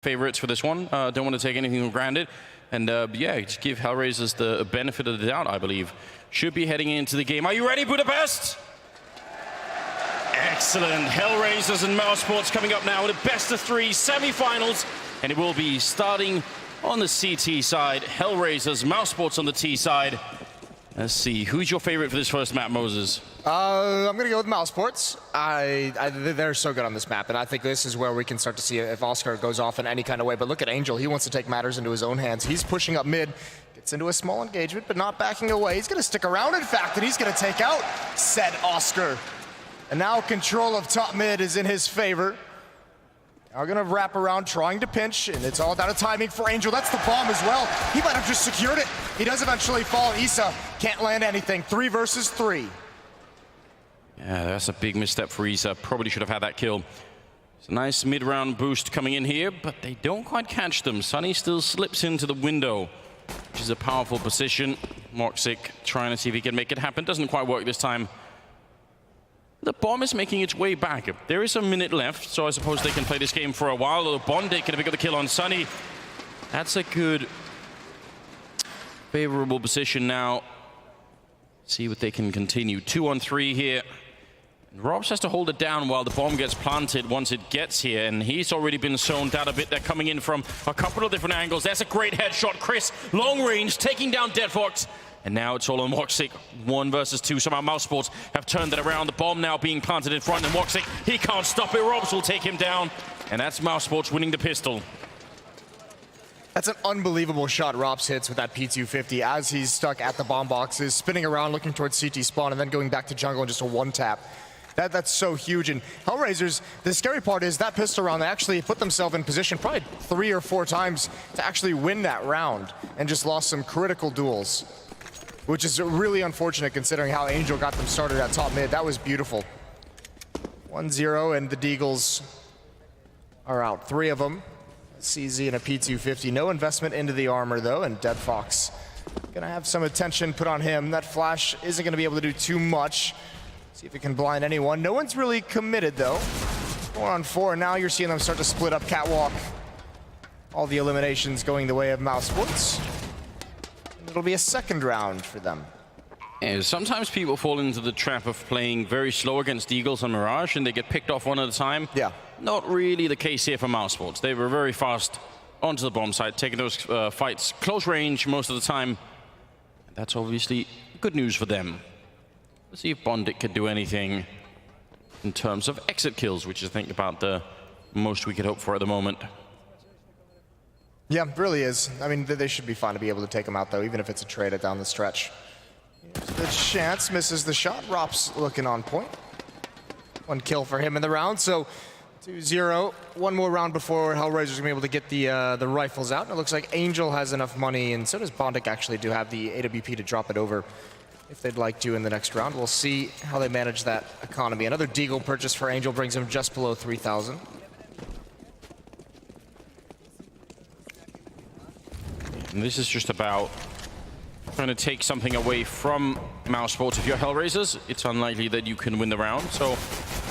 favorites for this one. Don't want to take anything for granted. And yeah, just give Hellraisers the benefit of the doubt, I believe. Should be heading into the game. Are you ready, Budapest? Excellent. Hellraisers and mousesports coming up now with a best-of-3 semi-finals. And it will be starting on the CT side. Hellraisers, mousesports on the T side. Let's see, who's your favorite for this first map, Moses? I'm going to go with mousesports. They're so good on this map, and I think this is where we can start to see if Oscar goes off in any kind of way. But look at Angel. He wants to take matters into his own hands. He's pushing up mid, gets into a small engagement, but not backing away. He's going to stick around, in fact, and he's going to take out said Oscar. And now control of top mid is in his favor. Now going to wrap around, trying to pinch, and it's all down to timing for Angel. That's the bomb as well. He might have just secured it. He does eventually fall. Issa can't land anything. 3 versus 3. Yeah, that's a big misstep for Issa. Probably should have had that kill. It's a nice mid-round boost coming in here, but they don't quite catch them. Sunny still slips into the window, which is a powerful position. Moxic trying to see if he can make it happen. Doesn't quite work this time. The bomb is making its way back. There is a minute left, so I suppose they can play this game for a while. Although Bondic can pick up the kill on Sunny. That's a good, favorable position now. See what they can continue. 2-on-3 here. And Robs has to hold it down while the bomb gets planted once it gets here. And he's already been zoned out a bit. They're coming in from a couple of different angles. That's a great headshot. Chris, long range, taking down Deadfox. And now it's all on Moxic. 1 versus 2. Somehow mousesports have turned it around. The bomb now being planted in front. And Moxic, he can't stop it. Robs will take him down. And that's mousesports winning the pistol. That's an unbelievable shot Robs hits with that P250 as he's stuck at the bomb boxes, spinning around, looking towards CT spawn, and then going back to jungle in just a 1-tap. That's so huge. And Hellraisers, the scary part is that pistol round, they actually put themselves in position probably 3 or 4 times to actually win that round and just lost some critical duels, which is really unfortunate considering how Angel got them started at top mid. That was beautiful. 1-0, and the Deagles are out. 3 of them. CZ and a P250. No investment into the armor, though, and Deadfox gonna have some attention put on him. That flash isn't gonna be able to do too much. See if it can blind anyone. No one's really committed, though. 4-on-4, now you're seeing them start to split up catwalk. All the eliminations going the way of mousesports. It'll be a second round for them. Yeah, sometimes people fall into the trap of playing very slow against Eagles and Mirage, and they get picked off one at a time. Yeah. Not really the case here for mousesports. They were very fast onto the bomb site, taking those fights close range most of the time. That's obviously good news for them. Let's see if Bondic could do anything in terms of exit kills, which is, I think, about the most we could hope for at the moment. Yeah, it really is. I mean, they should be fine to be able to take him out, though, even if it's a trade it down the stretch. The chance misses the shot. Rops looking on point. 1 kill for him in the round, so 2-0. 1 more round before Hellraisers gonna be able to get the rifles out. And it looks like Angel has enough money, and so does Bondic actually to have the AWP to drop it over if they'd like to in the next round. We'll see how they manage that economy. Another Deagle purchase for Angel brings him just below 3,000. And this is just about trying to take something away from mousesports. If you're Hellraisers, it's unlikely that you can win the round, so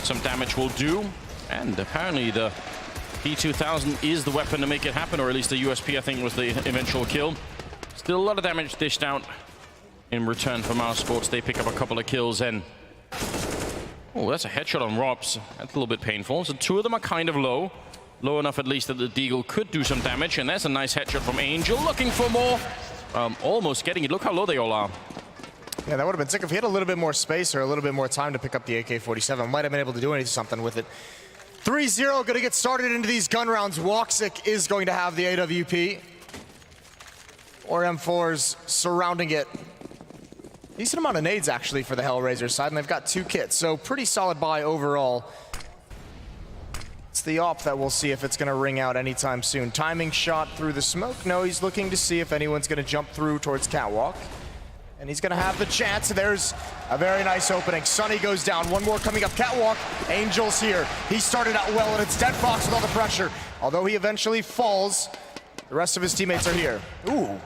some damage will do. And apparently the P2000 is the weapon to make it happen, or at least the USP, I think, was the eventual kill. Still a lot of damage dished out in return for mousesports. They pick up a couple of kills, and oh, that's a headshot on Robs. That's a little bit painful. So 2 of them are kind of low. Low enough at least that the Deagle could do some damage, and there's a nice headshot from Angel, looking for more. Almost getting it. Look how low they all are. Yeah, that would have been sick if he had a little bit more space or a little bit more time to pick up the AK-47. Might have been able to do something with it. 3-0, gonna get started into these gun rounds. Woxic is going to have the AWP. 4 M4s surrounding it. Decent amount of nades, actually, for the Hellraisers side, and they've got 2 kits, so pretty solid buy overall. It's the op that we'll see if it's gonna ring out anytime soon. Timing shot through the smoke. No, he's looking to see if anyone's gonna jump through towards catwalk. And he's gonna have the chance. There's a very nice opening. Sunny goes down. 1 more coming up catwalk. Angel's here. He started out well, and it's Deadfox with all the pressure. Although he eventually falls, the rest of his teammates are here. Ooh.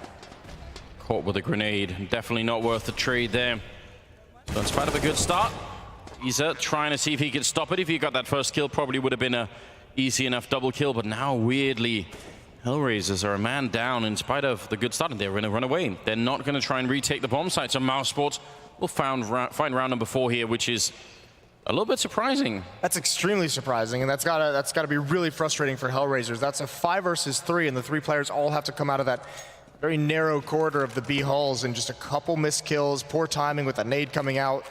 Caught with a grenade. Definitely not worth the trade there. So in spite of a good start, Issa trying to see if he can stop it. If he got that first kill, probably would have been a easy enough double kill, but now weirdly, Hellraisers are a man down in spite of the good start, and they're going to run away. They're not going to try and retake the bomb site, so mousesports will find round number 4 here, which is a little bit surprising. That's extremely surprising, and that's gotta be really frustrating for Hellraisers. That's a 5 versus 3, and the 3 players all have to come out of that very narrow corridor of the B halls, and just a couple missed kills, poor timing with a nade coming out.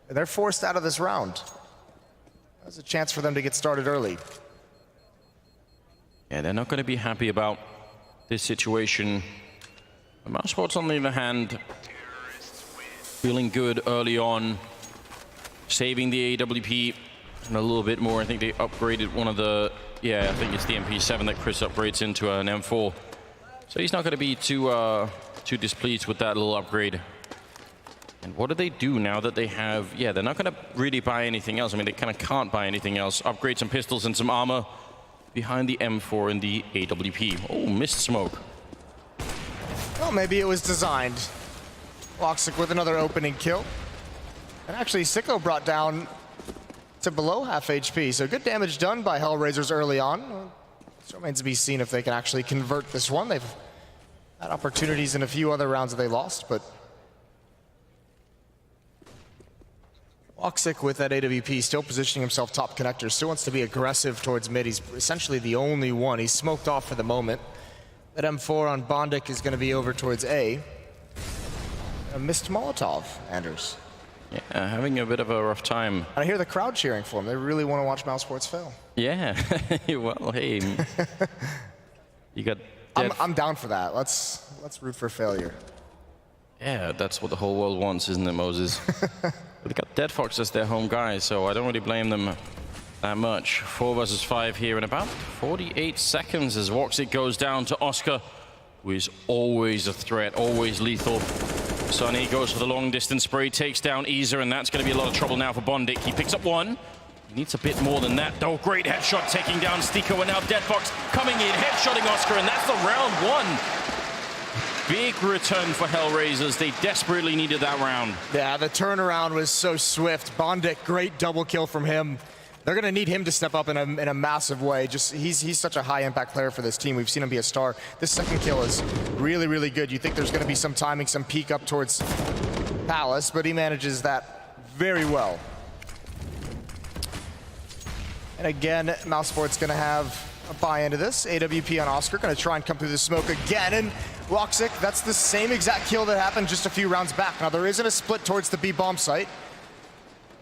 And they're forced out of this round. There's a chance for them to get started early. Yeah, they're not going to be happy about this situation. mousesports, on the other hand, feeling good early on, saving the AWP and a little bit more. I think they upgraded one of the, yeah, I think it's the MP7 that Chris upgrades into an M4. So he's not going to be too displeased with that little upgrade. And what do they do now that they have, yeah, they're not going to really buy anything else. I mean, they kind of can't buy anything else. Upgrade some pistols and some armor behind the M4 and the AWP. Oh, missed smoke. Well, maybe it was designed. Woxic with another opening kill. And actually, Sicko brought down to below half HP, so good damage done by Hellraisers early on. It remains to be seen if they can actually convert this one. They've had opportunities in a few other rounds that they lost, but Woxic with that AWP still positioning himself top connector, still wants to be aggressive towards mid. He's essentially the only one. He's smoked off for the moment. That M4 on Bondik is going to be over towards A. A missed Molotov, Anders. Yeah, having a bit of a rough time. I hear the crowd cheering for him. They really want to watch mousesports fail. Yeah, well, hey, you got. I'm down for that. Let's root for failure. Yeah, that's what the whole world wants, isn't it, Moses? They got Dead Fox as their home guy, so I don't really blame them that much. 4 versus 5 here in about 48 seconds as Woxic goes down to Oscar, who is always a threat, always lethal. Sonny goes for the long distance spray, takes down Easer, and that's going to be a lot of trouble now for Bondik. He picks up one. He needs a bit more than that, though. Great headshot taking down Stiko, and now Dead Fox coming in, headshotting Oscar, and that's the round 1. Big return for Hellraisers. They desperately needed that round. Yeah, the turnaround was so swift. Bondik, great double kill from him. They're going to need him to step up in a massive way. Just he's such a high impact player for this team. We've seen him be a star. This second kill is really, really good. You think there's going to be some timing, some peek up towards Palace, but he manages that very well. And again, mousesports going to have a buy into this. AWP on Oscar, going to try and come through the smoke again. And Woxic, that's the same exact kill that happened just a few rounds back. Now, there isn't a split towards the B bomb site.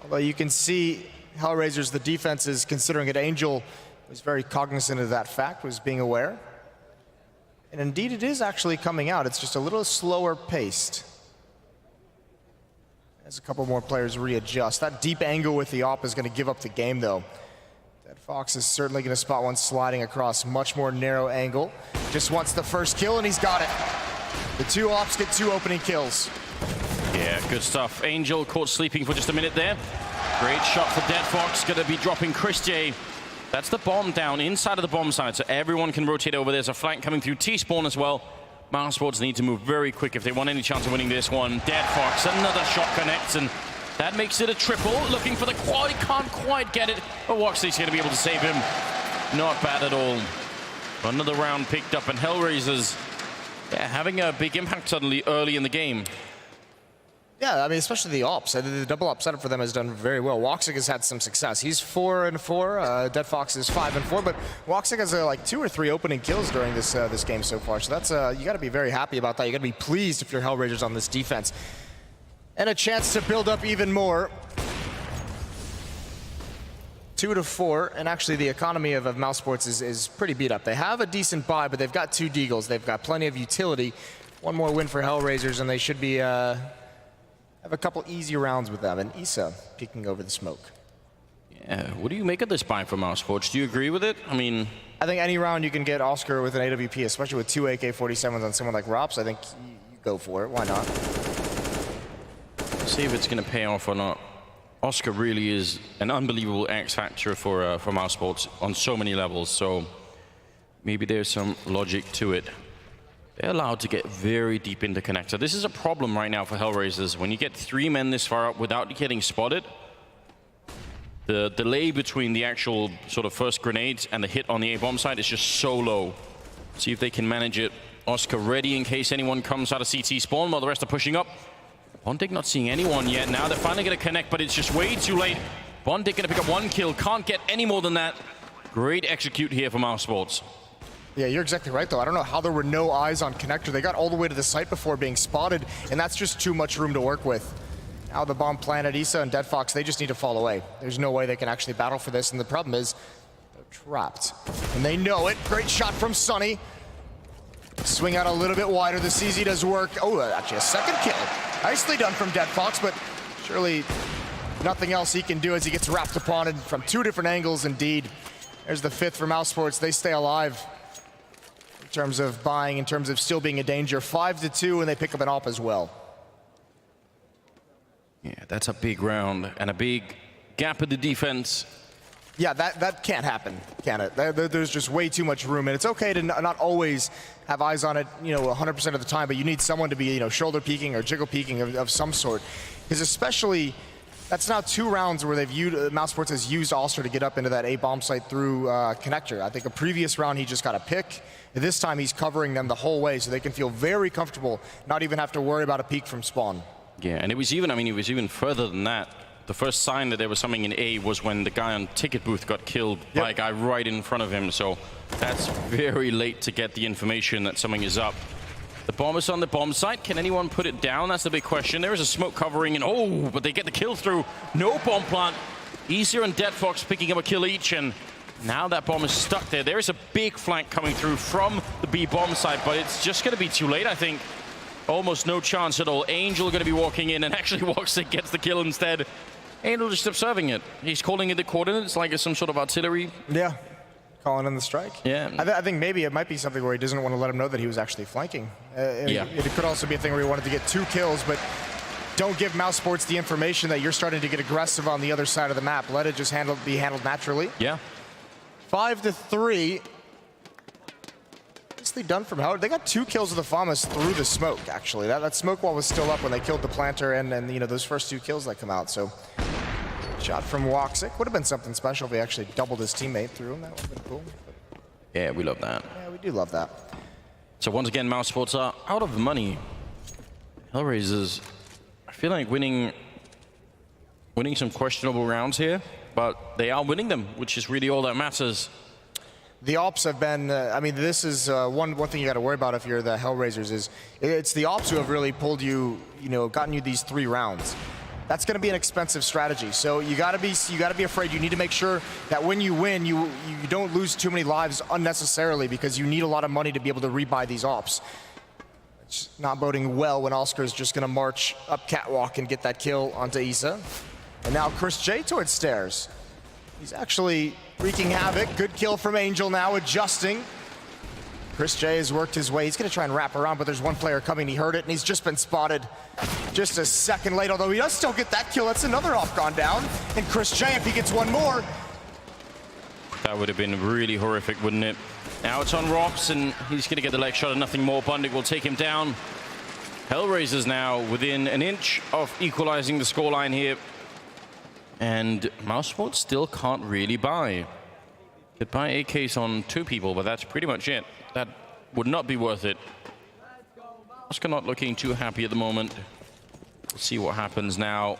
Although you can see Hellraisers, the defense is considering it. Angel was very cognizant of that fact, was being aware. And indeed, it is actually coming out. It's just a little slower paced. As a couple more players readjust. That deep angle with the op is going to give up the game, though. Dead Fox is certainly going to spot one sliding across much more narrow angle. Just wants the first kill, and he's got it. The 2 ops get 2 opening kills. Yeah, good stuff. Angel caught sleeping for just a minute there. Great shot for Dead Fox, going to be dropping Chris J. That's the bomb down inside of the bomb side, so everyone can rotate over. There's a flank coming through T-spawn as well. mousesports need to move very quick if they want any chance of winning this one. Dead Fox, another shot connects, and that makes it a triple. Looking for the quad, can't quite get it, but Woxic's going to be able to save him. Not bad at all. Another round picked up, and Hellraisers, yeah, having a big impact suddenly early in the game. Yeah, I mean, especially the ops. The double op setup for them has done very well. Woxic has had some success. He's 4-4. Dead Fox is 5-4. But Woxic has like 2 or 3 opening kills during this this game so far. So that's you got to be very happy about that. You got to be pleased if you're Hellraisers on this defense. And a chance to build up even more. 2-4, and actually the economy of mousesports is pretty beat up. They have a decent buy, but they've got 2 deagles. They've got plenty of utility. One more win for Hellraisers, and they should be have a couple easy rounds with them. And Issa peeking over the smoke. Yeah, what do you make of this buy for mousesports? Do you agree with it? I mean, I think any round you can get Oscar with an AWP, especially with 2 AK-47s on someone like Rops, I think you go for it. Why not? See if it's going to pay off or not. Oscar really is an unbelievable X factor for mousesports on so many levels, so maybe there's some logic to it. They're allowed to get very deep into connector. This is a problem right now for Hellraisers. When you get 3 men this far up without getting spotted, the delay between the actual sort of first grenades and the hit on the A-bomb side is just so low. See if they can manage it. Oscar ready in case anyone comes out of CT spawn while the rest are pushing up. Bondik not seeing anyone yet. Now they're finally going to connect, but it's just way too late. Bondik going to pick up one kill. Can't get any more than that. Great execute here for mousesports. Yeah, you're exactly right, though. I don't know how there were no eyes on Connector. They got all the way to the site before being spotted, and that's just too much room to work with. Now the bomb planted, Issa and Dead Fox, they just need to fall away. There's no way they can actually battle for this, and the problem is they're trapped. And they know it. Great shot from Sunny. Swing out a little bit wider. The CZ does work. Oh, actually a second kill. Nicely done from Dead Fox, but surely nothing else he can do as he gets wrapped upon it from two different angles indeed. There's the fifth for mousesports. They stay alive in terms of buying, in terms of still being a danger. 5-2, and they pick up an op as well. Yeah, that's a big round and a big gap in the defense. Yeah, that can't happen, can it? There's just way too much room, and it's okay to not always have eyes on it, 100% of the time, but you need someone to be, shoulder peeking or jiggle peeking of some sort. Because especially, that's now 2 rounds where they've used, mousesports has used Ulster to get up into that A-bomb site through Connector. I think a previous round he just got a pick. This time he's covering them the whole way, so they can feel very comfortable, not even have to worry about a peek from spawn. Yeah, and it was even further than that. The first sign that there was something in A was when the guy on ticket booth got killed by a guy right in front of him. So that's very late to get the information that something is up. The bomb is on the bomb site. Can anyone put it down? That's the big question. There is a smoke covering, and but they get the kill through. No bomb plant. Easier and Dead Fox picking up a kill each, and now that bomb is stuck there. There is a big flank coming through from the B bomb site, but it's just going to be too late, I think. Almost no chance at all. Angel going to be walking in, and actually Woxic gets the kill instead. Angel just observing it. He's calling it the coordinates like it's some sort of artillery. Yeah, calling in the strike. Yeah. I think maybe it might be something where he doesn't want to let him know that he was actually flanking. It could also be a thing where he wanted to get 2 kills, but don't give mousesports the information that you're starting to get aggressive on the other side of the map. Let it just be handled naturally. Yeah. 5-3. Nicely done from Howard. They got 2 kills of the Famas through the smoke, actually. That smoke wall was still up when they killed the planter and those first 2 kills that come out. So, shot from Woxic. Would have been something special if he actually doubled his teammate through him. That would have been cool. Yeah, we love that. Yeah, we do love that. So once again, mousesports are out of money. Hellraisers, I feel like winning some questionable rounds here, but they are winning them, which is really all that matters. The ops have been, this is one thing you got to worry about if you're the Hellraisers is it's the ops who have really pulled you, gotten you these 3 rounds. That's going to be an expensive strategy. So you got to be afraid. You need to make sure that when you win, you don't lose too many lives unnecessarily, because you need a lot of money to be able to rebuy these ops. It's not boding well when Oscar's just going to march up catwalk and get that kill onto Issa. And now Chris J towards stairs. He's actually wreaking havoc. Good kill from Angel now, adjusting. Chris J has worked his way. He's going to try and wrap around, but there's one player coming. He heard it, and he's just been spotted just a second late, although he does still get that kill. That's another off gone down. And Chris J, if he gets one more. That would have been really horrific, wouldn't it? Now it's on Rops, and he's going to get the leg shot and nothing more. Bondik will take him down. Hellraisers now within an inch of equalizing the scoreline here. And mousesports still can't really buy. Could buy AKs on 2 people, but that's pretty much it. That would not be worth it. Oscar not looking too happy at the moment. We'll see what happens now.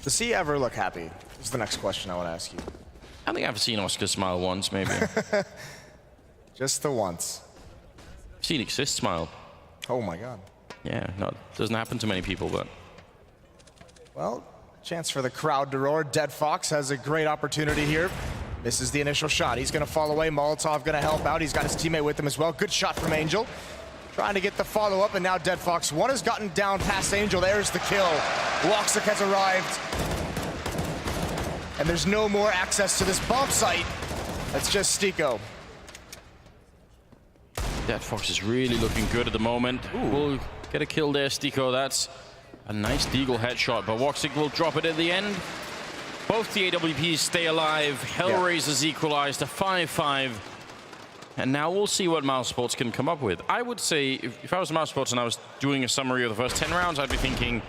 Does he ever look happy? Is the next question I want to ask you. I think I've seen Oscar smile once, maybe. Just the once. I've seen Exist smile. Oh my God. Yeah, no, it doesn't happen to many people, but... Well, chance for the crowd to roar. Dead Fox has a great opportunity here. Misses the initial shot. He's going to fall away. Molotov going to help out. He's got his teammate with him as well. Good shot from Angel. Trying to get the follow-up, and now Dead Fox. One has gotten down past Angel. There's the kill. Woxic has arrived. And there's no more access to this bomb site. That's just Stiko. Dead Fox is really looking good at the moment. We'll get a kill there, Stiko. That's a nice Deagle headshot, but Woxic will drop it at the end. Both the AWPs stay alive. Hellraisers equalized to 5-5. And now we'll see what mousesports can come up with. I would say, if I was mousesports and I was doing a summary of the first 10 rounds, I'd be thinking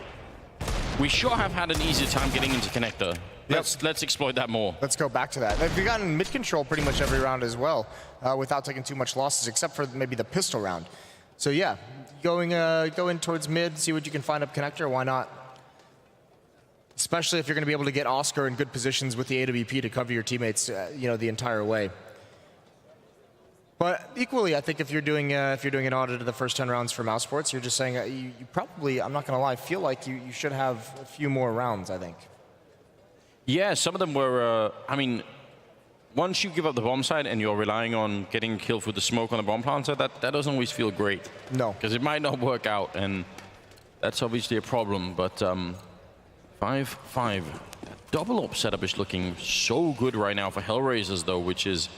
we sure have had an easier time getting into connector. Let's exploit that more. Let's go back to that. They've gotten mid control pretty much every round as well, without taking too much losses, except for maybe the pistol round. So yeah, go in towards mid, see what you can find up connector. Why not? Especially if you're going to be able to get Oscar in good positions with the AWP to cover your teammates, the entire way. But equally, I think if you're doing an audit of the first 10 rounds for mousesports, you're just saying you probably, I'm not going to lie, feel like you should have a few more rounds, I think. Yeah, some of them were, I mean, once you give up the bomb site and you're relying on getting a kill with the smoke on the bomb planter, that doesn't always feel great. No. Because it might not work out, and that's obviously a problem. But 5-5. Double op setup is looking so good right now for Hellraisers, though, which is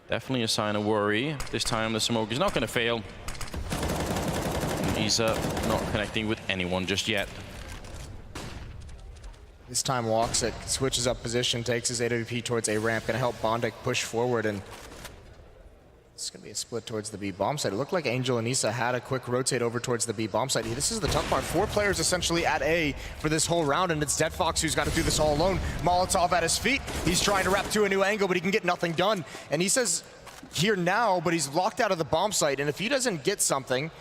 definitely a sign of worry. This time the smoke is not going to fail. And he's not connecting with anyone just yet. This time Woxic switches up position, takes his AWP towards A ramp, gonna help Bondik push forward, and it's gonna be a split towards the B bomb site. It looked like Angel and Issa had a quick rotate over towards the B bomb site. This is the tough part. 4 players essentially at A for this whole round, and it's Dead Fox who's got to do this all alone. Molotov at his feet. He's trying to wrap to a new angle, but he can get nothing done. And he says here now, but he's locked out of the bomb site, and if he doesn't get something,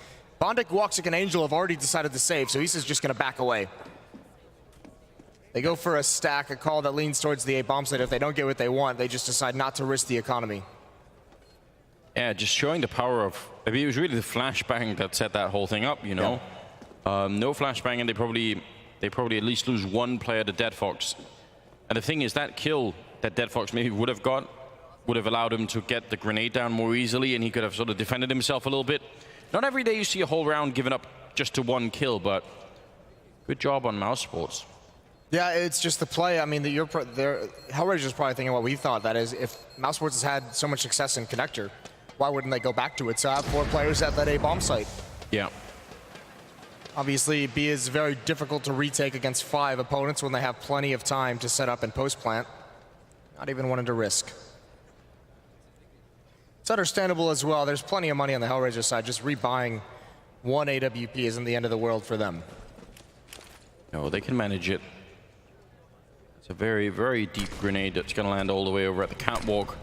Bondik, Woxic, and Angel have already decided to save, so Issa's just gonna back away. They go for a stack, a call that leans towards the A bomb site. If they don't get what they want, they just decide not to risk the economy. Yeah, just showing the power of, I mean, it was really the flashbang that set that whole thing up, you know. Yeah. No flashbang, and they probably at least lose 1 player to Dead Fox. And the thing is, that kill that Dead Fox maybe would have got would have allowed him to get the grenade down more easily, and he could have sort of defended himself a little bit. Not every day you see a whole round given up just to 1 kill, but good job on mousesports. Yeah, it's just the play. I mean, Hellraiser's probably thinking what we thought. That is, if mousesports has had so much success in connector, why wouldn't they go back to it? So I have 4 players at that A bomb site. Yeah. Obviously, B is very difficult to retake against 5 opponents when they have plenty of time to set up and post plant. Not even wanting to risk. It's understandable as well. There's plenty of money on the Hellraiser side. Just rebuying 1 AWP isn't the end of the world for them. No, they can manage it. It's a very, very deep grenade that's going to land all the way over at the catwalk.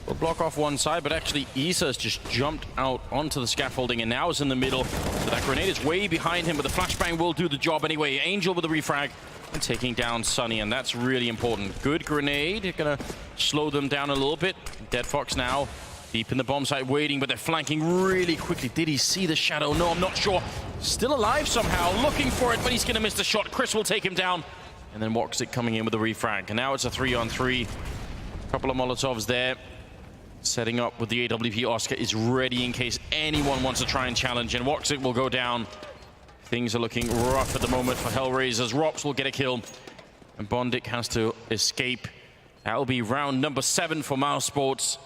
We'll block off one side, but actually Issa's just jumped out onto the scaffolding and now is in the middle. So that grenade is way behind him, but the flashbang will do the job anyway. Angel with the refrag and taking down Sunny, and that's really important. Good grenade, gonna slow them down a little bit. Dead Fox now deep in the bomb site waiting, but they're flanking really quickly. Did he see the shadow? No, I'm not sure. Still alive somehow, looking for it, but he's gonna miss the shot. Chris will take him down. And then Woxic coming in with the refrag. And now it's a 3-on-3. Couple of Molotovs there. Setting up with the AWP. Oscar is ready in case anyone wants to try and challenge. And Woxic will go down. Things are looking rough at the moment for Hellraisers. Rops will get a kill. And Bondik has to escape. That'll be round number 7 for mousesports.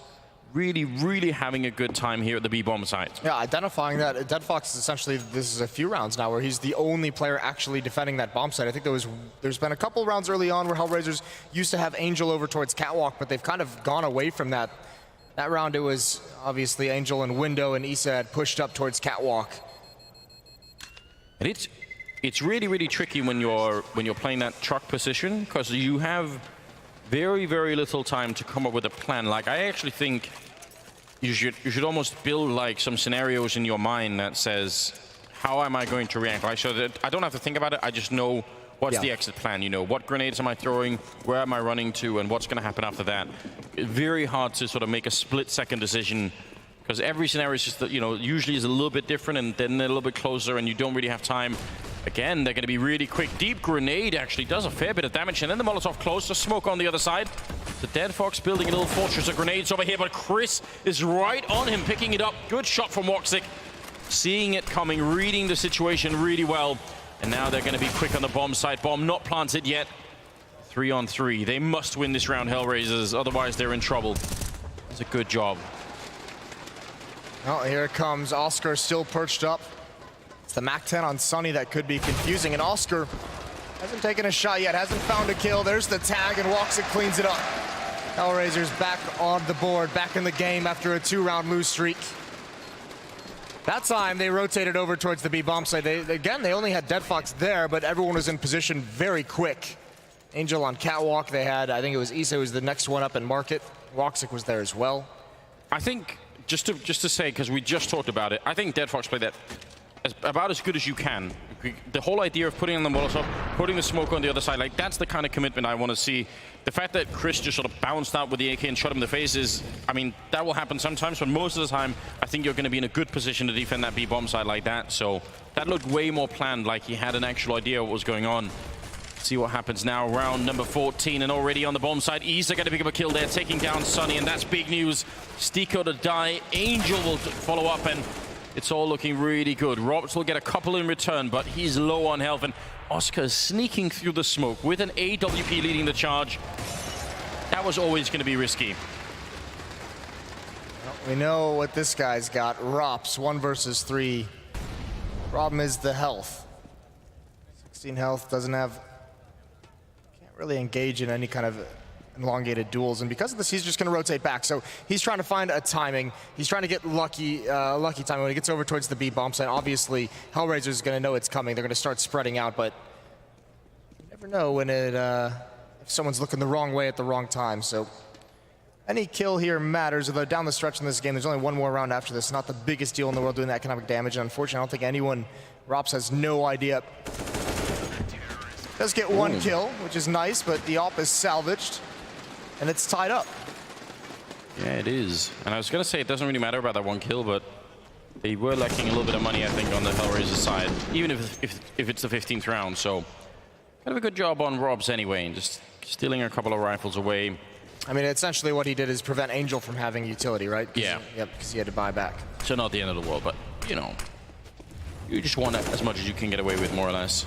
Really, really having a good time here at the B-bomb site. Yeah, identifying that. Dead Fox is essentially, this is a few rounds now where he's the only player actually defending that bomb site. I think there's been a couple rounds early on where Hellraisers used to have Angel over towards Catwalk, but they've kind of gone away from that. That round it was obviously Angel and Window, and Issa had pushed up towards Catwalk. And it's really, really tricky when you're playing that truck position, because you have very, very little time to come up with a plan. Like, I actually think you should almost build like some scenarios in your mind that says, how am I going to react? Like, so that I don't have to think about it. I just know what's the exit plan. You know, what grenades am I throwing? Where am I running to? And what's going to happen after that? It's very hard to sort of make a split-second decision, because every scenario is just, you know, usually is a little bit different and then a little bit closer, and you don't really have time. Again, they're going to be really quick. Deep grenade actually does a fair bit of damage, and then the Molotov close to smoke on the other side. The Dead Fox building a little fortress of grenades over here, but Chris is right on him, picking it up. Good shot from Woxic. Seeing it coming, reading the situation really well. And now they're going to be quick on the bomb site. Bomb not planted yet. 3-on-3. They must win this round, Hellraisers, otherwise they're in trouble. It's a good job. Oh, here it comes. Oscar still perched up. It's the MAC-10 on Sunny that could be confusing, and Oscar hasn't taken a shot yet, hasn't found a kill. There's the tag, and Woxic cleans it up. Hellraisers back on the board, back in the game after a 2-round lose streak. That time they rotated over towards the B bomb site. They only had Dead Fox there, but everyone was in position very quick. Angel on catwalk. They had, I think it was Issa was the next one up in market. Woxic was there as well. I think just to say, because we just talked about it, I think Dead Fox played that about as good as you can. The whole idea of putting on the Molotov, putting the smoke on the other side, like that's the kind of commitment I want to see. The fact that Chris just sort of bounced out with the AK and shot him in the face is, I mean, that will happen sometimes, but most of the time, I think you're going to be in a good position to defend that B bomb side like that. So that looked way more planned, like he had an actual idea what was going on. See what happens now. Round number 14, and already on the bomb side, Isa going to pick up a kill there, taking down Sunny, and that's big news. Stiko to die, Angel will follow up, and it's all looking really good. Robs will get a couple in return, but he's low on health, and Oscar is sneaking through the smoke with an AWP leading the charge. That was always going to be risky. Well, we know what this guy's got. Rops, 1 versus 3. Problem is the health. 16 health, doesn't have... really engage in any kind of elongated duels, and because of this, he's just going to rotate back. So he's trying to find a timing. He's trying to get lucky timing when he gets over towards the B bomb site. Obviously, Hellraisers is going to know it's coming. They're going to start spreading out, but you never know when if someone's looking the wrong way at the wrong time. So any kill here matters. Although down the stretch in this game, there's only one more round after this. Not the biggest deal in the world doing that economic damage. And unfortunately, I don't think anyone. Rops has no idea. Does get 1 kill, which is nice, but the AWP is salvaged, and it's tied up. Yeah, it is. And I was going to say it doesn't really matter about that 1 kill, but they were lacking a little bit of money, I think, on the Hellraiser side, even if it's the 15th round. So kind of a good job on Robs anyway, just stealing a couple of rifles away. I mean, essentially what he did is prevent Angel from having utility, right? Yeah. Yep, because he had to buy back. So not the end of the world, but, you know, you just want as much as you can get away with, more or less.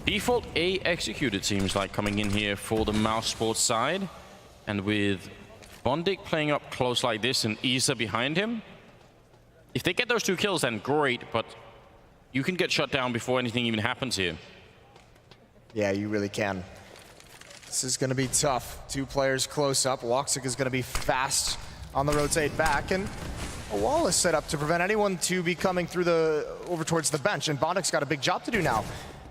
Default A executed, seems like, coming in here for the mousesports side. And with Bondik playing up close like this and Isa behind him, if they get those 2 kills, then great, but you can get shut down before anything even happens here. Yeah, you really can. This is going to be tough. 2 players close up. Woxic is going to be fast on the rotate back, and a wall is set up to prevent anyone to be coming through over towards the bench, and Bondik's got a big job to do now.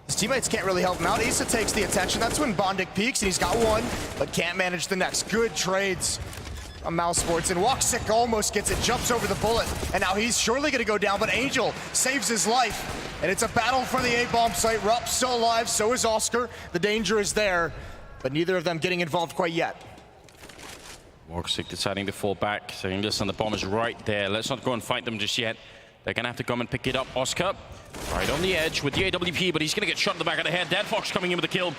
His teammates can't really help him out. Issa takes the attention. That's when Bondik peaks, and he's got 1, but can't manage the next. Good trades from mousesports, and Woxic almost gets it, jumps over the bullet, and now he's surely going to go down, but Angel saves his life, and it's a battle for the A-bomb site. Rup's still alive, so is Oscar. The danger is there, but neither of them getting involved quite yet. Woxic deciding to fall back, saying, listen, the bomb is right there. Let's not go and fight them just yet. They're going to have to come and pick it up. Oscar right on the edge with the AWP, but he's going to get shot in the back of the head. Dead Fox coming in with a kill.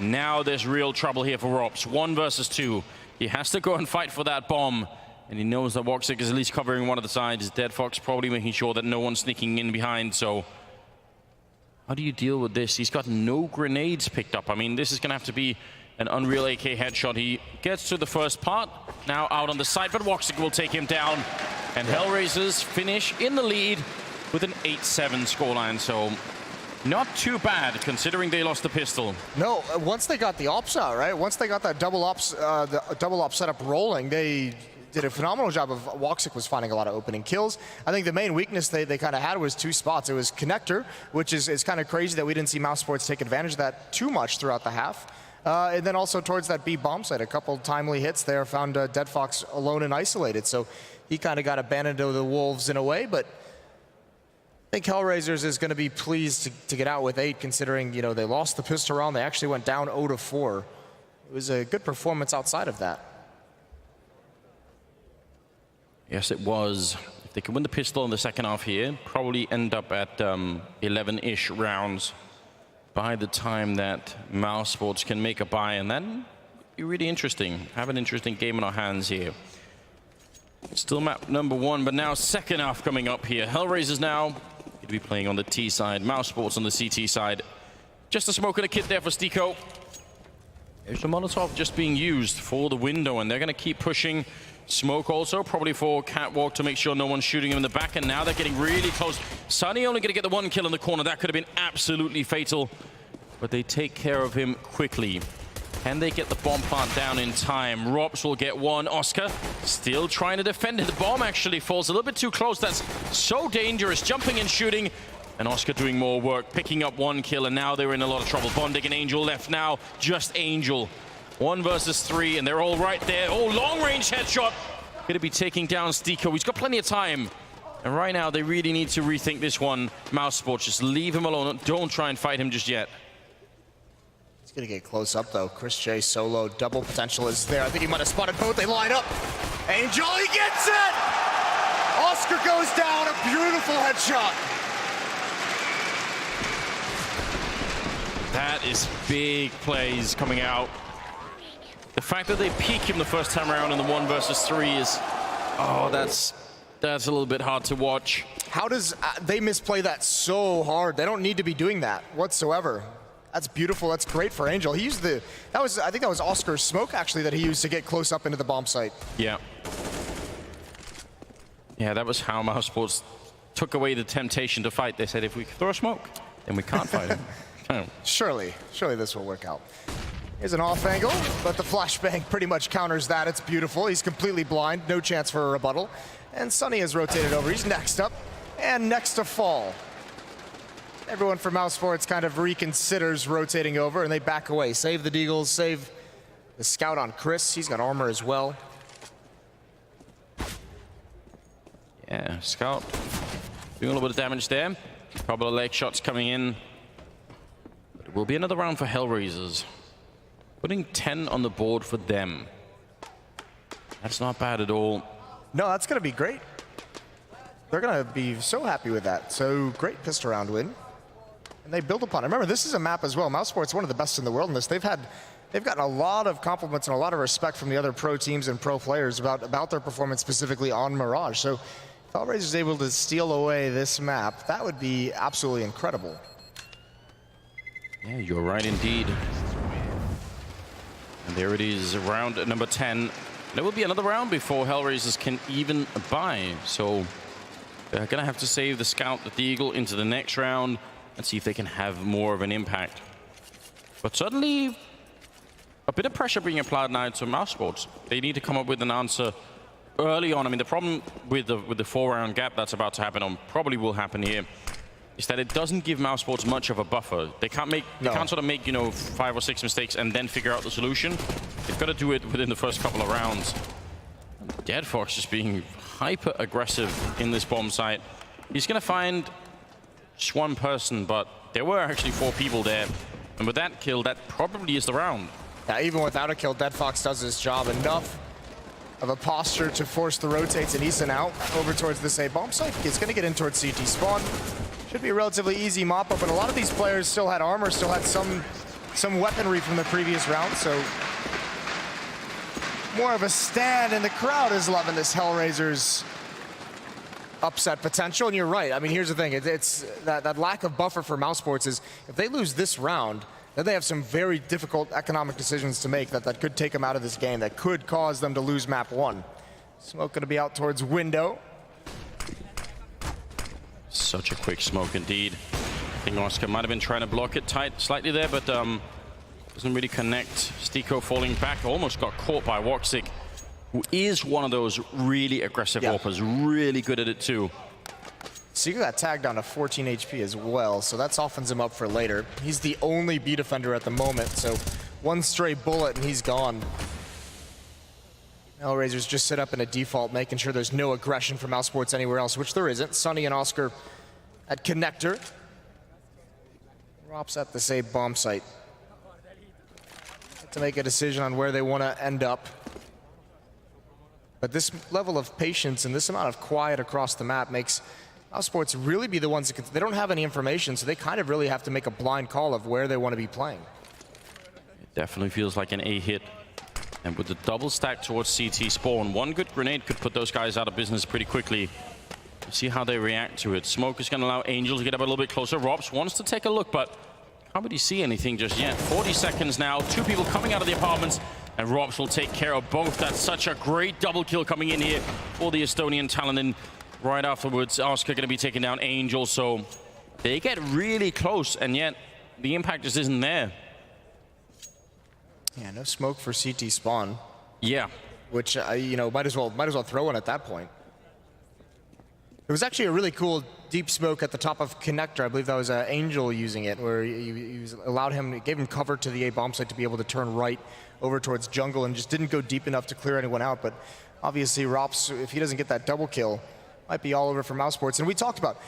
Now there's real trouble here for Robs. 1 versus 2. He has to go and fight for that bomb, and he knows that Woxic is at least covering one of the sides. Dead Fox probably making sure that no one's sneaking in behind. So how do you deal with this? He's got no grenades picked up. I mean, this is going to have to be an Unreal AK headshot. He gets to the first part, now out on the side, but Woxic will take him down. And Hellraisers finish in the lead with an 8-7 scoreline. So not too bad, considering they lost the pistol. No, once they got the ops out, right? Once they got that double ops, the double op setup rolling, they did a phenomenal job of. Woxic was finding a lot of opening kills. I think the main weakness they kind of had was 2 spots. It was connector, which is kind of crazy that we didn't see mousesports take advantage of that too much throughout the half. And then also towards that B bomb site, a couple timely hits there, found Dead Fox alone and isolated. So he kind of got abandoned to the wolves in a way, but I think Hellraisers is going to be pleased to get out with 8, considering, you know, they lost the pistol round. They actually went down 0-4. It was a good performance outside of that. Yes, it was. If they can win the pistol in the second half here, probably end up at 11-ish rounds by the time that mousesports can make a buy, and then be really interesting. Have an interesting game in our hands here. Still map number 1, but now second half coming up here. Hellraisers now going to be playing on the T side, mousesports on the CT side. Just a smoke and a kit there for Stiko. There's the Molotov just being used for the window, and they're going to keep pushing. Smoke also, probably for catwalk to make sure no one's shooting him in the back, and now they're getting really close. Sunny only going to get the 1 kill in the corner. That could have been absolutely fatal, but they take care of him quickly. Can they get the bomb plant down in time? Robs will get one. Oscar still trying to defend it. The bomb actually falls a little bit too close. That's so dangerous. Jumping and shooting. And Oscar doing more work, picking up one kill, and now they're in a lot of trouble. Bondig and Angel left now. Just Angel. 1 versus 3, and they're all right there. Oh, long-range headshot. Going to be taking down Stiko. He's got plenty of time. And right now, they really need to rethink this one. mousesports, just leave him alone. Don't try and fight him just yet. He's going to get close up, though. Chris J solo, double potential is there. I think he might have spotted both. They line up. Angel, he gets it! Oscar goes down, a beautiful headshot. That is big plays coming out. The fact that they peek him the first time around in the 1 versus 3 is... Oh, that's a little bit hard to watch. How does... they misplay that so hard. They don't need to be doing that whatsoever. That's beautiful. That's great for Angel. He used the... I think that was Oscar's smoke, actually, that he used to get close up into the bomb site. Yeah. Yeah, that was how mousesports took away the temptation to fight. They said, if we throw a smoke, then we can't fight him. Oh. Surely this will work out. Here's an off angle, but the flashbang pretty much counters that. It's beautiful. He's completely blind, no chance for a rebuttal. And Sunny has rotated over. He's next up and next to fall. Everyone from mousesports kind of reconsiders rotating over, and they back away. Save the Deagles, save the scout on Chris. He's got armor as well. Yeah, scout doing a little bit of damage there. A couple of leg shots coming in. But it will be another round for Hellraisers. Putting 10 on the board for them. That's not bad at all. No, that's going to be great. They're going to be so happy with that. So great pistol round win. And they build upon it. Remember, this is a map as well. mousesports, one of the best in the world in this. They've gotten a lot of compliments and a lot of respect from the other pro teams and pro players about their performance specifically on Mirage. So if Hellraisers is able to steal away this map, that would be absolutely incredible. Yeah, you're right indeed. And there it is, round number 10. There will be another round before Hellraisers can even buy. So they're going to have to save the Scout, the Deagle, into the next round and see if they can have more of an impact. But certainly a bit of pressure being applied now to mousesports. They need to come up with an answer early on. I mean, the problem with the 4-round gap that's about to happen, or probably will happen here, is that it doesn't give mousesports much of a buffer. They can't sort of make, 5 or 6 mistakes and then figure out the solution. They've got to do it within the first couple of rounds. Dead Fox just being hyper aggressive in this bomb site. He's going to find just one person, but there were actually 4 people there. And with that kill, that probably is the round. Yeah, even without a kill, Dead Fox does his job. Enough of a posture to force the rotates and Eason out over towards this A bomb site. It's going to get in towards CT spawn. Should be a relatively easy mop-up, but a lot of these players still had armor, still had some weaponry from the previous round, so more of a stand, and the crowd is loving this Hellraisers upset potential. And you're right. I mean, here's the thing. It's that lack of buffer for mousesports is if they lose this round, then they have some very difficult economic decisions to make that could take them out of this game, that could cause them to lose map 1. Smoke going to be out towards window. Such a quick smoke indeed. I think Oscar might have been trying to block it tight slightly there, but doesn't really connect. Stiko falling back, almost got caught by Woxic, who is one of those really aggressive AWPers, really good at it too. Seeker got tagged down to 14 HP as well, so that softens him up for later. He's the only B defender at the moment, so one stray bullet and he's gone. Hellraisers just sit up in a default, making sure there's no aggression from mousesports anywhere else, which there isn't. Sunny and Oscar at connector. Rops at the same bomb site. To make a decision on where they want to end up. But this level of patience and this amount of quiet across the map makes mousesports really be the ones that they don't have any information, so they kind of really have to make a blind call of where they want to be playing. It definitely feels like an A hit. And with the double stack towards CT spawn, one good grenade could put those guys out of business pretty quickly. See how they react to it. Smoke is going to allow Angel to get up a little bit closer. Robs wants to take a look, but can't really see anything just yet. 40 seconds now, 2 people coming out of the apartments, and Robs will take care of both. That's such a great double kill coming in here for the Estonian talent. And right afterwards, Oscar going to be taking down Angel, so they get really close, and yet the impact just isn't there. Yeah, no smoke for CT spawn. Yeah. Which, you know, might as well throw one at that point. It was actually a really cool deep smoke at the top of connector. I believe that was Angel using it, where he gave him cover to the A bomb site to be able to turn right over towards jungle and just didn't go deep enough to clear anyone out. But obviously, Rops, if he doesn't get that double kill, might be all over for mousesports. And we talked about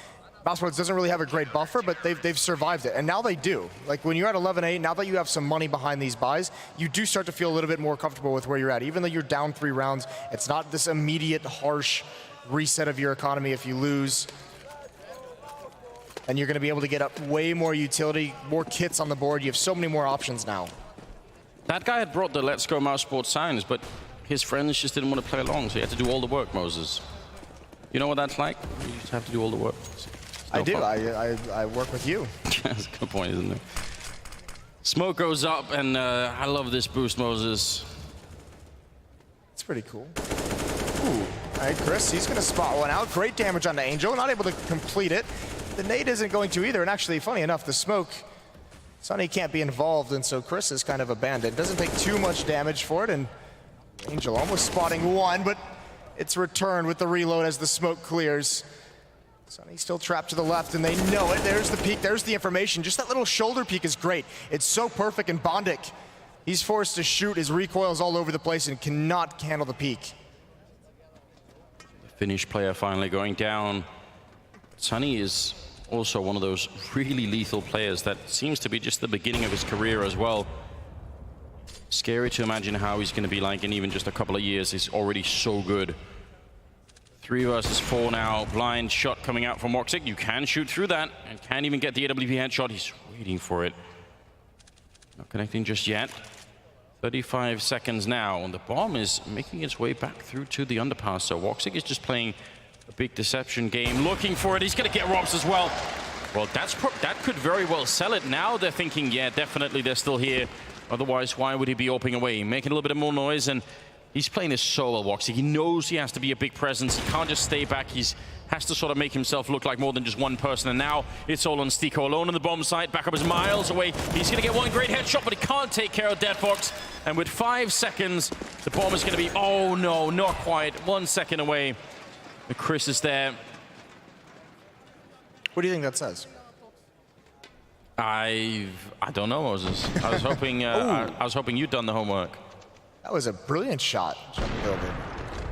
mousesports doesn't really have a great buffer, but they've survived it, and now they do. Like when you're at 11-8, now that you have some money behind these buys, you do start to feel a little bit more comfortable with where you're at. Even though you're down 3 rounds, it's not this immediate harsh reset of your economy if you lose. And you're going to be able to get up way more utility, more kits on the board. You have so many more options now. That guy had brought the Let's Go Mousesports signs, but his friends just didn't want to play along, so he had to do all the work, Moses. You know what that's like? You just have to do all the work. I do. I work with you. That's a good point, isn't it? Smoke goes up, and I love this boost, Moses. It's pretty cool. Ooh. All right, Chris, he's going to spot one out. Great damage on the Angel. Not able to complete it. The nade isn't going to either. And actually, funny enough, the smoke, Sunny can't be involved, and so Chris is kind of abandoned. Doesn't take too much damage for it, and Angel almost spotting one, but it's returned with the reload as the smoke clears. Sunny's still trapped to the left, and they know it. There's the peek, there's the information. Just that little shoulder peek is great. It's so perfect, and Bondik, he's forced to shoot. His recoil's all over the place and cannot handle the peek. Finnish player finally going down. Sunny is also one of those really lethal players that seems to be just the beginning of his career as well. Scary to imagine how he's going to be like in even just a couple of years. He's already so good. 3 versus 4 now. Blind shot coming out from Woxic. You can shoot through that and can't even get the AWP headshot. He's waiting for it. Not connecting just yet. 35 seconds now, and the bomb is making its way back through to the underpass. So Woxic is just playing a big deception game, looking for it. He's going to get Robs as well. Well, that could very well sell it. Now they're thinking, yeah, definitely they're still here. Otherwise, why would he be opening away? Making a little bit more noise, and he's playing this so well, Woxic. He knows he has to be a big presence. He can't just stay back. He's has to sort of make himself look like more than just one person. And now it's all on Stiko alone on the bomb site. Backup is miles away. He's going to get one great headshot, but he can't take care of Deadfox. And with 5 seconds, the bomb is going to be, oh no, not quite. 1 second away. And Chris is there. What do you think that says? I don't know, Moses. I was hoping I was hoping you'd done the homework. That was a brilliant shot.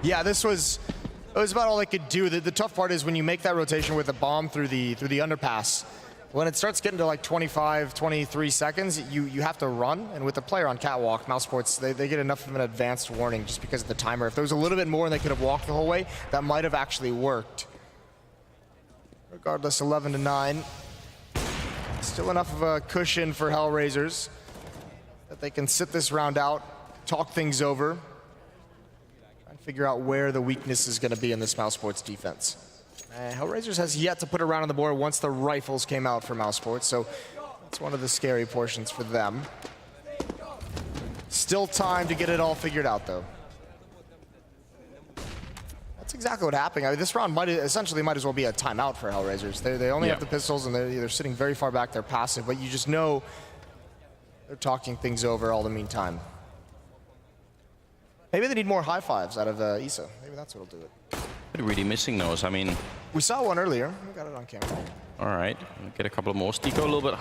Yeah, this was about all they could do. The tough part is when you make that rotation with a bomb through the underpass. When it starts getting to like 25, 23 seconds, you have to run. And with the player on catwalk, mousesports, they get enough of an advanced warning just because of the timer. If there was a little bit more and they could have walked the whole way, that might have actually worked. Regardless, 11-9. Still enough of a cushion for Hellraisers that they can sit this round out, talk things over, try and figure out where the weakness is going to be in this mousesports defense. Hellraisers has yet to put a round on the board once the rifles came out for mousesports, so that's one of the scary portions for them. Still time to get it all figured out, though. That's exactly what happened. I mean, this round might as well be a timeout for Hellraisers. They only have the pistols, and they're sitting very far back. They're passive, but you just know they're talking things over all the meantime. Maybe they need more high fives out of Issa. Maybe that's what'll do it. They're really missing those. I mean, we saw one earlier. We got it on camera. All right, get a couple more. Stiko a little bit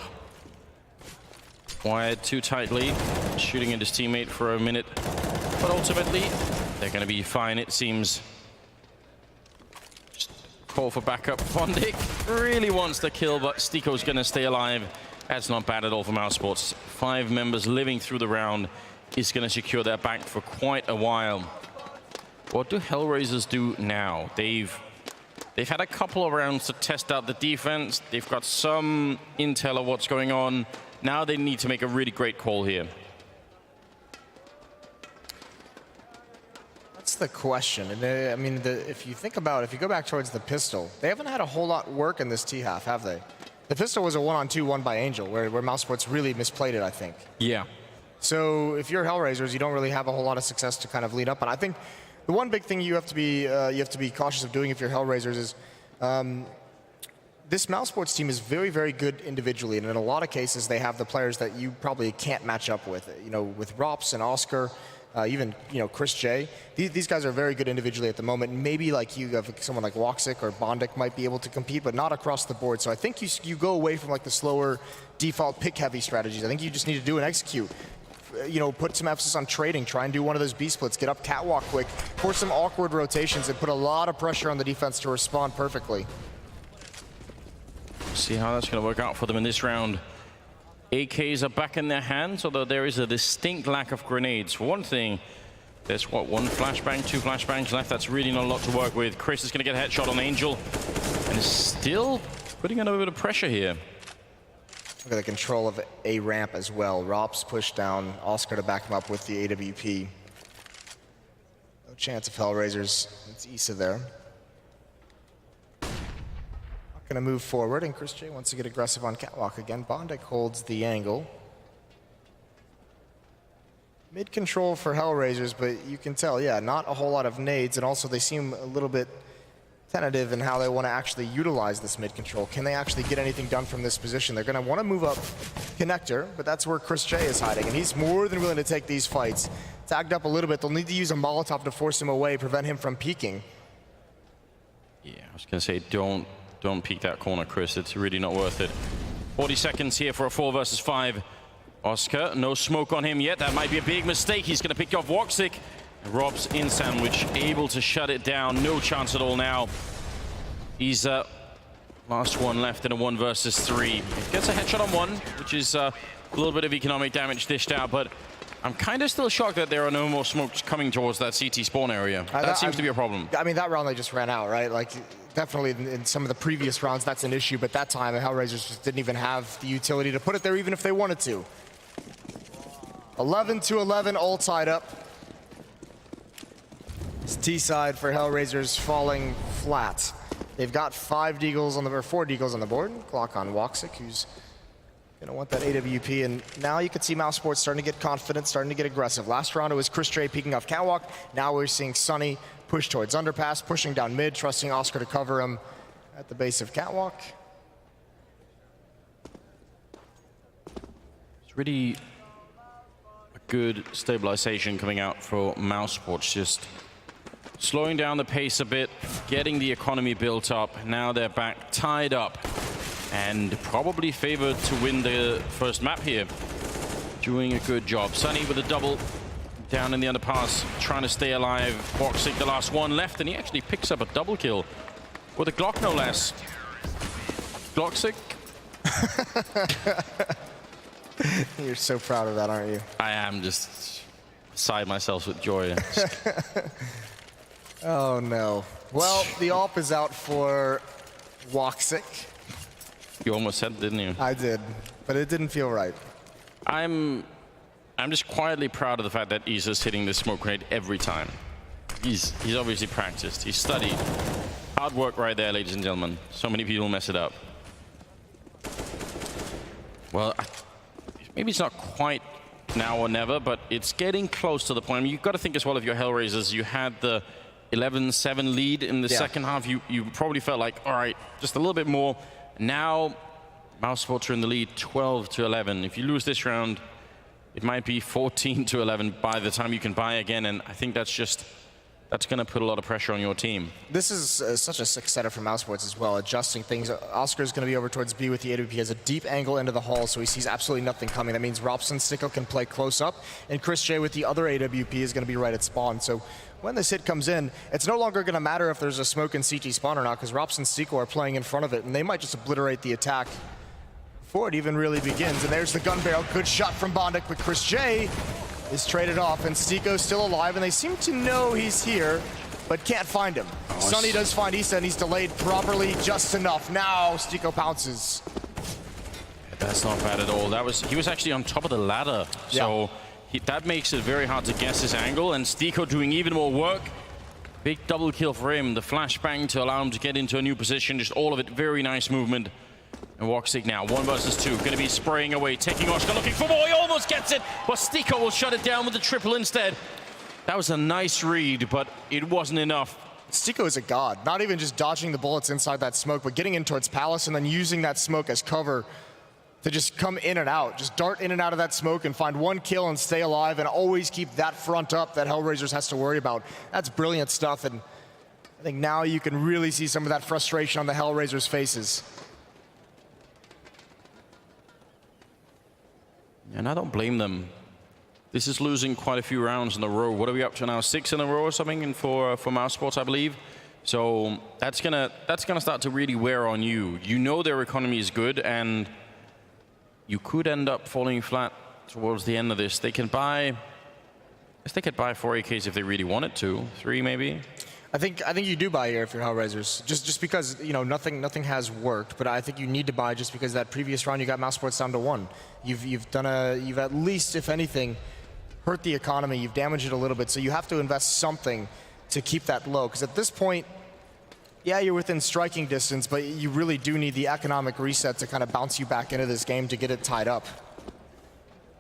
wired too tightly, shooting at his teammate for a minute, but ultimately they're going to be fine. It seems. Just call for backup. Bondik really wants the kill, but Stiko's going to stay alive. That's not bad at all for mousesports. 5 members living through the round is going to secure their bank for quite a while. What do Hellraisers do now? They've had a couple of rounds to test out the defense. They've got some intel of what's going on. Now they need to make a really great call here. That's the question. And I mean, if you think about it, if you go back towards the pistol, they haven't had a whole lot work in this T-half, have they? The pistol was a 1-on-2 won by Angel, where mousesports really misplayed it, I think. Yeah. So if you're Hellraisers, you don't really have a whole lot of success to kind of lead up on. I think the one big thing you have to be cautious of doing if you're Hellraisers is this mousesports team is very, very good individually, and in a lot of cases, they have the players that you probably can't match up with. You know, with Rops and Oscar, even, you know, Chris J. These guys are very good individually at the moment. Maybe like you have someone like Woxic or Bondic might be able to compete, but not across the board. So I think you go away from like the slower default pick-heavy strategies. I think you just need to do and execute. You know, put some emphasis on trading, try and do one of those B-splits, get up catwalk quick, force some awkward rotations, and put a lot of pressure on the defense to respond perfectly. See how that's going to work out for them in this round. AKs are back in their hands, although there is a distinct lack of grenades. For one thing, there's what, one flashbang, two flashbangs left. That's really not a lot to work with. Chris is going to get a headshot on Angel, and is still putting in a bit of pressure here. Look at the control of a ramp as well. Rops pushed down, Oscar to back him up with the AWP. No chance of Hellraisers. It's Issa there. Not gonna move forward, and Chris J wants to get aggressive on catwalk again. Bondic holds the angle. Mid control for Hellraisers, but you can tell, yeah, not a whole lot of nades, and also they seem a little bit tentative in how they want to actually utilize this mid control. Can they actually get anything done from this position? They're going to want to move up connector, but that's where Chris J is hiding, and he's more than willing to take these fights. Tagged up a little bit. They'll need to use a Molotov to force him away, prevent him from peeking. Yeah, I was going to say, don't peek that corner, Chris. It's really not worth it. 40 seconds here for a 4 versus 5. Oscar, no smoke on him yet. That might be a big mistake. He's going to pick off Woxic. Rob's in sandwich, able to shut it down. No chance at all now. He's last one left in a 1 versus 3. Gets a headshot on one, which is a little bit of economic damage dished out, but I'm kind of still shocked that there are no more smokes coming towards that CT spawn area. That seems to be a problem. I mean, that round they just ran out, right? Like, definitely in some of the previous rounds, that's an issue, but that time the Hellraisers just didn't even have the utility to put it there, even if they wanted to. 11 to 11, all tied up. It's T-side for Hellraisers falling flat. They've got 4 deagles on the board. Clock on Woxic, who's gonna want that AWP, and now you can see mousesports starting to get confident, starting to get aggressive. Last round it was Chris J peeking off catwalk. Now we're seeing Sunny push towards underpass, pushing down mid, trusting Oscar to cover him at the base of catwalk. It's really a good stabilization coming out for mousesports, just slowing down the pace a bit, getting the economy built up. Now they're back tied up and probably favored to win the first map here. Doing a good job. Sunny with a double down in the underpass, trying to stay alive. Woxic the last one left, and he actually picks up a double kill with a Glock, no less. Gloxic. You're so proud of that, aren't you? I am, just beside myself with joy. Oh no. Well, the AWP is out for Woxic. You almost said, didn't you? I did, but it didn't feel right. I'm just quietly proud of the fact that Issa's hitting this smoke grenade every time. He's obviously practiced, he's studied. Hard work right there, ladies and gentlemen. So many people mess it up. Well, maybe it's not quite now or never, but it's getting close to the point. I mean, you've got to think as well of your Hellraisers. You had the 11-7 lead in the second half. You probably felt like, all right, just a little bit more. Now, mousesports are in the lead 12 to 11. If you lose this round, it might be 14 to 11 by the time you can buy again, and I think that's going to put a lot of pressure on your team. This is such a sick setup for mousesports as well, adjusting things. Oscar's going to be over towards B with the AWP. He has a deep angle into the hall, so he sees absolutely nothing coming. That means Robson Sticko can play close up, and Chris J with the other AWP is going to be right at spawn. So when this hit comes in, it's no longer going to matter if there's a smoke in CT spawn or not, because Robson Sticko are playing in front of it, and they might just obliterate the attack before it even really begins. And there's the gun barrel. Good shot from Bondic, but Chris J is traded off, and Sticko's still alive, and they seem to know he's here, but can't find him. Sunny does find Issa, and he's delayed properly just enough. Now Sticko pounces. That's not bad at all. He was actually on top of the ladder, so that makes it very hard to guess his angle, and Sticko doing even more work. Big double kill for him. The flashbang to allow him to get into a new position. Just all of it, very nice movement. And Woxic now, 1 versus 2, going to be spraying away, taking Oscar, looking for more, he almost gets it, but Sticko will shut it down with the triple instead. That was a nice read, but it wasn't enough. Stico is a god. Not even just dodging the bullets inside that smoke, but getting in towards Palace and then using that smoke as cover to just come in and out. Just dart in and out of that smoke and find one kill and stay alive and always keep that front up that Hellraisers has to worry about. That's brilliant stuff, and I think now you can really see some of that frustration on the Hellraisers' faces. And I don't blame them. This is losing quite a few rounds in a row. What are we up to now? 6 in a row or something for mousesports, I believe. So that's gonna start to really wear on you. You know their economy is good, and you could end up falling flat towards the end of this. They can buy, I guess they could buy 4 AKs if they really wanted to. 3 maybe. I think you do buy here if you're Hellraisers, just because nothing has worked. But I think you need to buy just because that previous round you got mousesports down to 1. You've at least, if anything, hurt the economy. You've damaged it a little bit, so you have to invest something to keep that low. Because at this point, yeah, you're within striking distance, but you really do need the economic reset to kind of bounce you back into this game to get it tied up.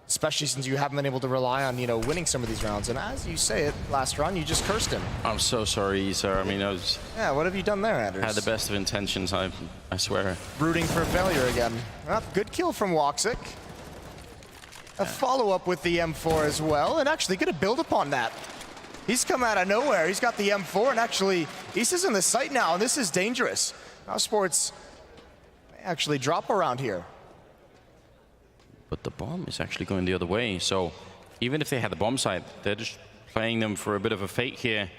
Especially since you haven't been able to rely on, winning some of these rounds. And as you say it, last round, you just cursed him. I'm so sorry, sir. I mean, Yeah, what have you done there, Anders? Had the best of intentions, I swear. Rooting for failure again. Well, good kill from Woxic. A follow-up with the M4 as well, and actually gonna build upon that. He's come out of nowhere. He's got the M4, and actually, Issa's in the sight now, and this is dangerous. mousesports may actually drop around here. But the bomb is actually going the other way, so even if they had the bomb site, they're just playing them for a bit of a fake here.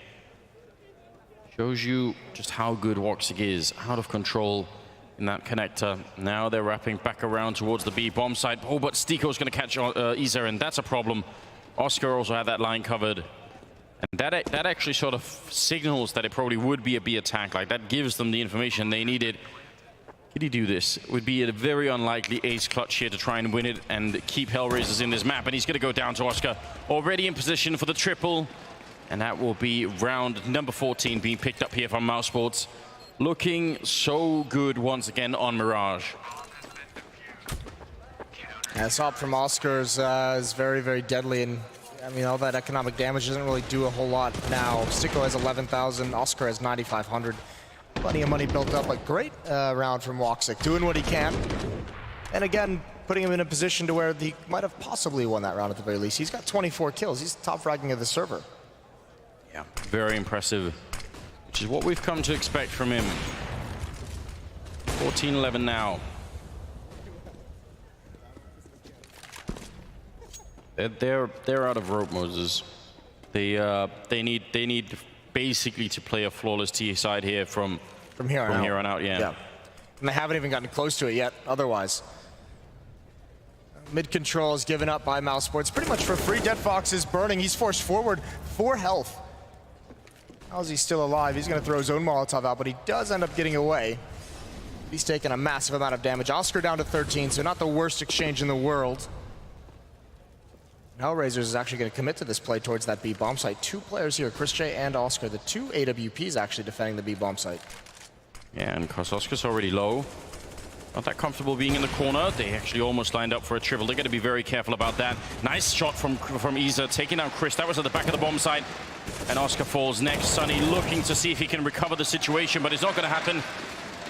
Shows you just how good Woxic is, out of control in that connector. Now they're wrapping back around towards the B bomb site. Oh, but Stico's going to catch Isa, and that's a problem. Oscar also had that line covered. And that actually sort of signals that it probably would be a B attack. Like, that gives them the information they needed. Could he do this? It would be a very unlikely ace clutch here to try and win it and keep Hellraisers in this map. And he's going to go down to Oscar, already in position for the triple. And that will be round number 14 being picked up here from mousesports. Looking so good once again on Mirage. This op from Oscar is very, very deadly. And I mean, all that economic damage doesn't really do a whole lot now. Stico has 11,000, Oscar has 9,500. Plenty of money built up. A great round from Woxic, doing what he can. And again, putting him in a position to where he might have possibly won that round at the very least. He's got 24 kills. He's top fragging of the server. Yeah, very impressive, which is what we've come to expect from him. 14-11 now. They're out of rope, Moses. They need basically to play a flawless T side here from here on out. Yeah. And they haven't even gotten close to it yet. Otherwise, Mid control is given up by mousesports pretty much for free. Dead Fox is burning. He's forced forward. 4 health. How's he still alive? He's going to throw his own Molotov out, but he does end up getting away. He's taken a massive amount of damage. Oscar down to 13, so not the worst exchange in the world. Hellraisers is actually going to commit to this play towards that B bomb site. 2 players here, Chris J and Oscar. The 2 AWPs actually defending the B bomb site. Yeah, and because Oscar's already low, not that comfortable being in the corner. They actually almost lined up for a triple. They're going to be very careful about that. Nice shot from Isa, taking out Chris. That was at the back of the bomb site. And Oscar falls next. Sunny looking to see if he can recover the situation, but it's not going to happen.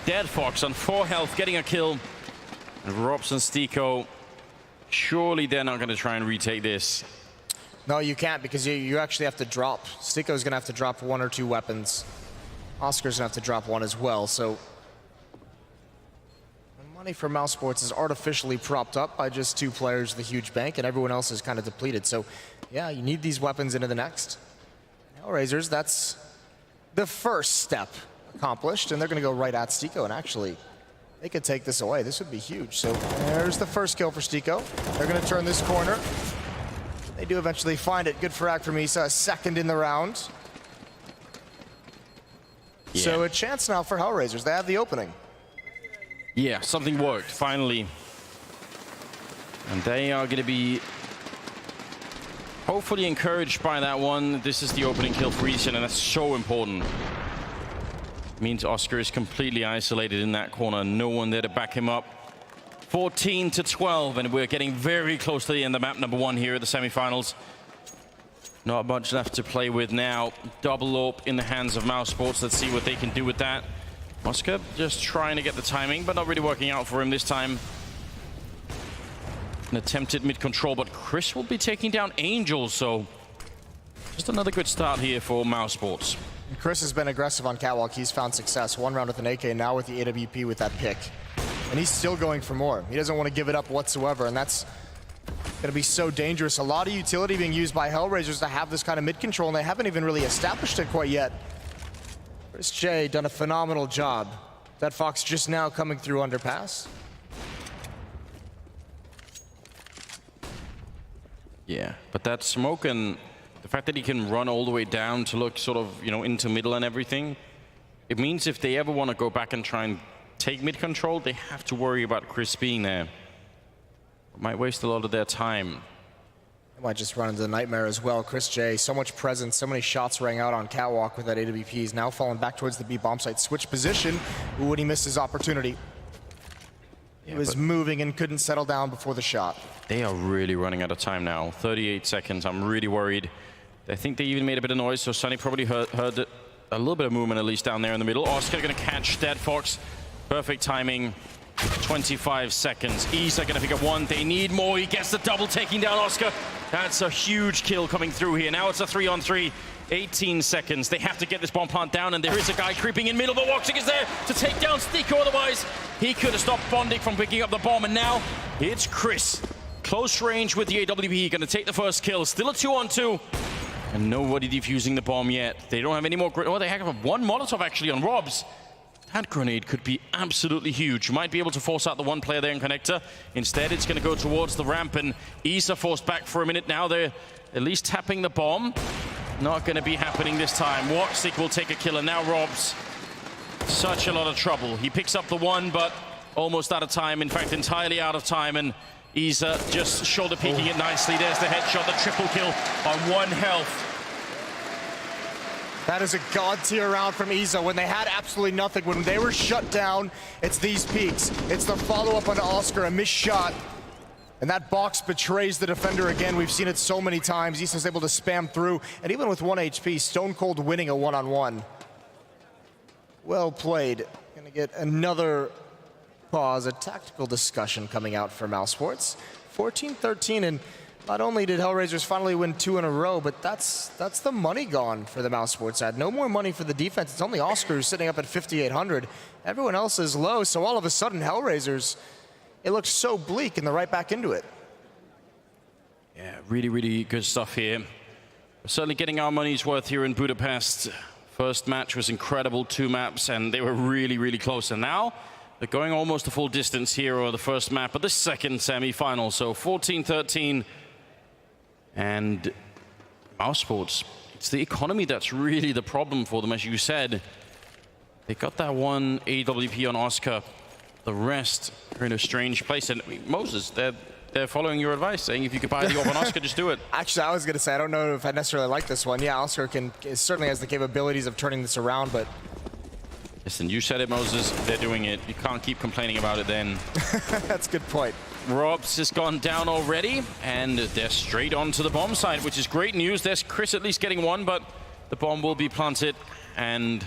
Dead Fox on 4 health, getting a kill. And Robson Stico, surely they're not going to try and retake this. No, you can't, because you actually have to drop. Stico's going to have to drop 1 or 2 weapons. Oscar's going to have to drop 1 as well, so the money for mousesports is artificially propped up by just 2 players, the huge bank, and everyone else is kind of depleted. So, yeah, you need these weapons into the next. Hellraisers, that's the first step accomplished, and they're going to go right at Stico, and actually, they could take this away. This would be huge. So there's the first kill for Stico. They're going to turn this corner. They do eventually find it. Good frag from Isa, a second in the round. Yeah. So a chance now for Hellraisers. They have the opening. Yeah, something worked, finally. And they are going to be hopefully encouraged by that one. This is the opening kill for Isa, and that's so important. Means Oscar is completely isolated in that corner. No one there to back him up. 14-12, and we're getting very close to the end of map number 1 here at the semifinals. Not much left to play with now. Double AWP in the hands of mousesports. Let's see what they can do with that. Oscar just trying to get the timing, but not really working out for him this time. An attempted mid-control, but Chris will be taking down Angel, so just another good start here for mousesports. Chris has been aggressive on Catwalk. He's found success. One round with an AK, now with the AWP with that pick. And he's still going for more. He doesn't want to give it up whatsoever, and that's going to be so dangerous. A lot of utility being used by Hellraisers to have this kind of mid-control, and they haven't even really established it quite yet. Chris J done a phenomenal job. That Fox just now coming through underpass. Yeah, but that smoke and the fact that he can run all the way down to look sort of, you know, into middle and everything, it means if they ever want to go back and try and take mid-control, they have to worry about Chris being there. It might waste a lot of their time. They might just run into the nightmare as well. Chris J, so much presence, so many shots rang out on Catwalk with that AWP. He's now falling back towards the B bomb site. Switch position. Ooh, when he missed his opportunity. He was moving and couldn't settle down before the shot. They are really running out of time now. 38 seconds. I'm really worried. I think they even made a bit of noise, so Sunny probably heard a little bit of movement at least down there in the middle. Oscar going to catch Dead Fox. Perfect timing. 25 seconds. Isa going to pick up one. They need more. He gets the double, taking down Oscar. That's a huge kill coming through here. Now it's a 3-on-3. 18 seconds. They have to get this bomb plant down, and there is a guy creeping in middle, but Woxic is there to take down Stico. Otherwise, he could have stopped Bondic from picking up the bomb, and now it's Chris. Close range with the AWP. Going to take the first kill. Still a 2-on-2. And nobody defusing the bomb yet. They don't have any more... Oh, they have one Molotov actually on Robs. That grenade could be absolutely huge. Might be able to force out the one player there in connector. Instead, it's going to go towards the ramp, and Isa forced back for a minute. Now they're at least tapping the bomb. Not going to be happening this time. Woxic will take a kill, and now Robs. Such a lot of trouble. He picks up the one, but almost out of time. In fact, entirely out of time, and Isa just shoulder peeking it nicely. There's the headshot, the triple kill on 1 health. That is a god tier round from Isa when they had absolutely nothing. When they were shut down, it's these peaks. It's the follow-up on Oscar, a missed shot. And that box betrays the defender again. We've seen it so many times. Isa's able to spam through. And even with 1 HP, Stone Cold winning a one-on-one. Well played. Gonna get another pause, a tactical discussion coming out for mousesports. 14-13, and not only did Hellraisers finally win 2 in a row, but that's the money gone for the mousesports side. No more money for the defense. It's only Oscar who's sitting up at 5,800. Everyone else is low, so all of a sudden Hellraisers, it looks so bleak, and they're right back into it. Yeah, really, really good stuff here. We're certainly getting our money's worth here in Budapest. First match was incredible, 2 maps, and they were really, really close. And now they're going almost a full distance here over the first map of the second semi-final. So 14-13. And mousesports, it's the economy that's really the problem for them, as you said. They got that one AWP on Oscar. The rest are in a strange place. And Moses, they're following your advice, saying if you could buy the AWP on Oscar, just do it. Actually, I was going to say, I don't know if I necessarily like this one. Yeah, Oscar certainly has the capabilities of turning this around, but... Listen, you said it, Moses. They're doing it. You can't keep complaining about it then. That's a good point. Robs has gone down already, and they're straight onto the bomb site, which is great news. There's Chris at least getting one, but the bomb will be planted, and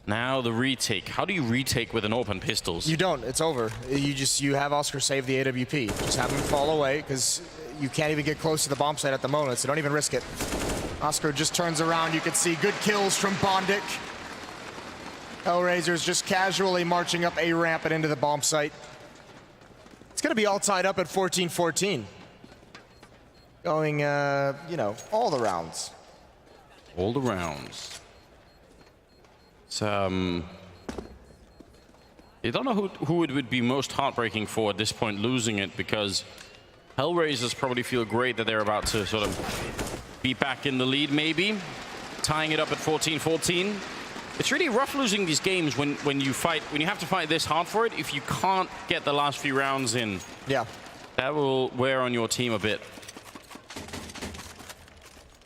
now the retake. How do you retake with an open pistols? You don't. It's over. You have Oscar save the AWP. Just have him fall away, because you can't even get close to the bomb site at the moment, so don't even risk it. Oscar just turns around. You can see good kills from Bondic. Hellraisers just casually marching up a ramp and into the bomb site. It's going to be all tied up at 14-14. Going, you know, all the rounds. All the rounds. You don't know who it would be most heartbreaking for at this point, losing it, because Hellraisers probably feel great that they're about to sort of be back in the lead, maybe. Tying it up at 14-14. It's really rough losing these games when you have to fight this hard for it. If you can't get the last few rounds in, yeah, that will wear on your team a bit.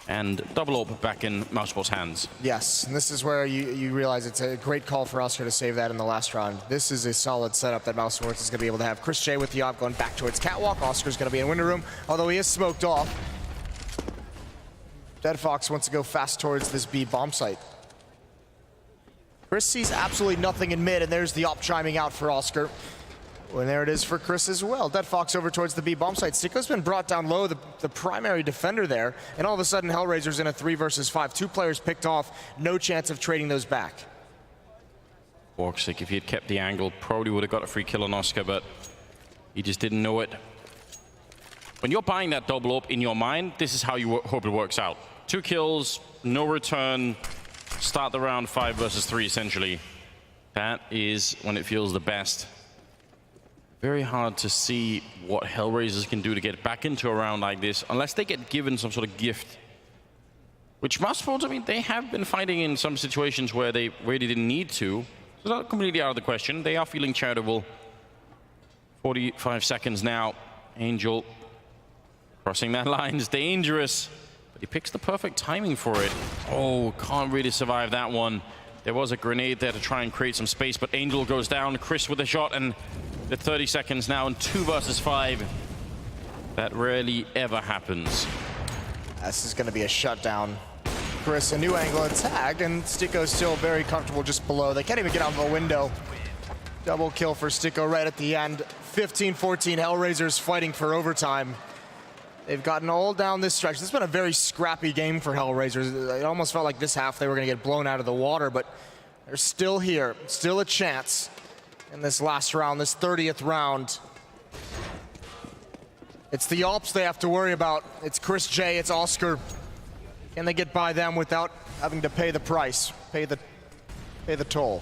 And double AWP back in mousesports' hands. Yes, and this is where you realize it's a great call for Oscar to save that in the last round. This is a solid setup that mousesports is going to be able to have. Chris J with the AWP going back towards Catwalk. Oscar's going to be in window room, although he is smoked off. Dead Fox wants to go fast towards this B bomb site. Chris sees absolutely nothing in mid, and there's the op chiming out for Oscar. And there it is for Chris as well. Dead Fox over towards the B bomb site. Sticko's been brought down low, the primary defender there, and all of a sudden Hellraisers in a 3 versus 5. 2 players picked off, no chance of trading those back. Warksick, if he had kept the angle, probably would have got a free kill on Oscar, but he just didn't know it. When you're buying that double up in your mind, this is how you hope it works out. 2 kills, no return, start the round 5 versus 3 essentially. That is when it feels the best. Very hard to see what Hellraisers can do to get back into a round like this, unless they get given some sort of gift. Which mousesports, I mean, they have been fighting in some situations where they really didn't need to. So not completely out of the question. They are feeling charitable. 45 seconds now. Angel crossing that line is dangerous, but he picks the perfect timing for it. Oh, can't really survive that one. There was a grenade there to try and create some space, but Angel goes down. Chris with a shot, and the 30 seconds now in 2 versus 5. That rarely ever happens. This is going to be a shutdown. Chris, a new angle attack, and Sticko's still very comfortable just below. They can't even get out of the window. Double kill for Sticko right at the end. 15-14, Hellraisers fighting for overtime. They've gotten all down this stretch. This has been a very scrappy game for Hellraisers. It almost felt like this half they were going to get blown out of the water, but they're still here. Still a chance in this last round, this 30th round. It's the Alps they have to worry about. It's Chris J, it's Oscar. Can they get by them without having to pay the price, pay the toll?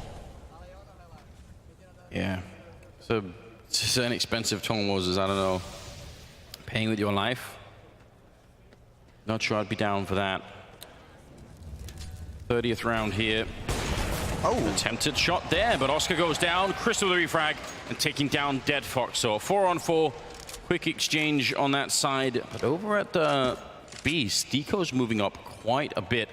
Yeah. So it's an expensive toll, Moses. I don't know. Paying with your life. Not sure I'd be down for that. 30th round here. Oh, attempted shot there, but Oscar goes down. Chris with a refrag and taking down Dead Fox. So 4-on-4, quick exchange on that side. But over at the B, Stiko's moving up quite a bit.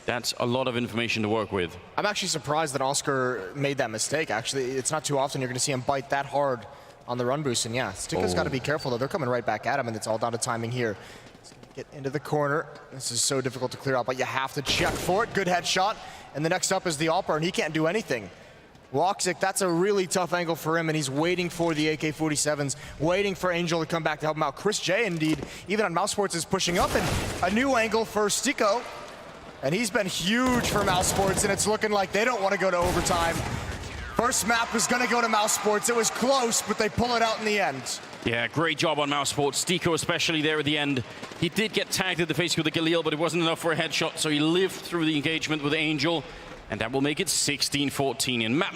That's a lot of information to work with. I'm actually surprised that Oscar made that mistake, actually. It's not too often you're going to see him bite that hard on the run boost. And yeah, Stiko's got to be careful, though. They're coming right back at him, and it's all down to timing here. Get into the corner. This is so difficult to clear out, but you have to check for it. Good headshot. And the next up is the Alper, and he can't do anything. Woxic, that's a really tough angle for him, and he's waiting for the AK-47s, waiting for Angel to come back to help him out. Chris J, indeed, even on mousesports, is pushing up, and a new angle for Sticko. And he's been huge for mousesports, and it's looking like they don't want to go to overtime. First map was going to go to mousesports. It was close, but they pull it out in the end. Yeah, great job on mousesports. Stiko especially there at the end. He did get tagged in the face with the Galil, but it wasn't enough for a headshot, so he lived through the engagement with Angel, and that will make it 16-14 in map number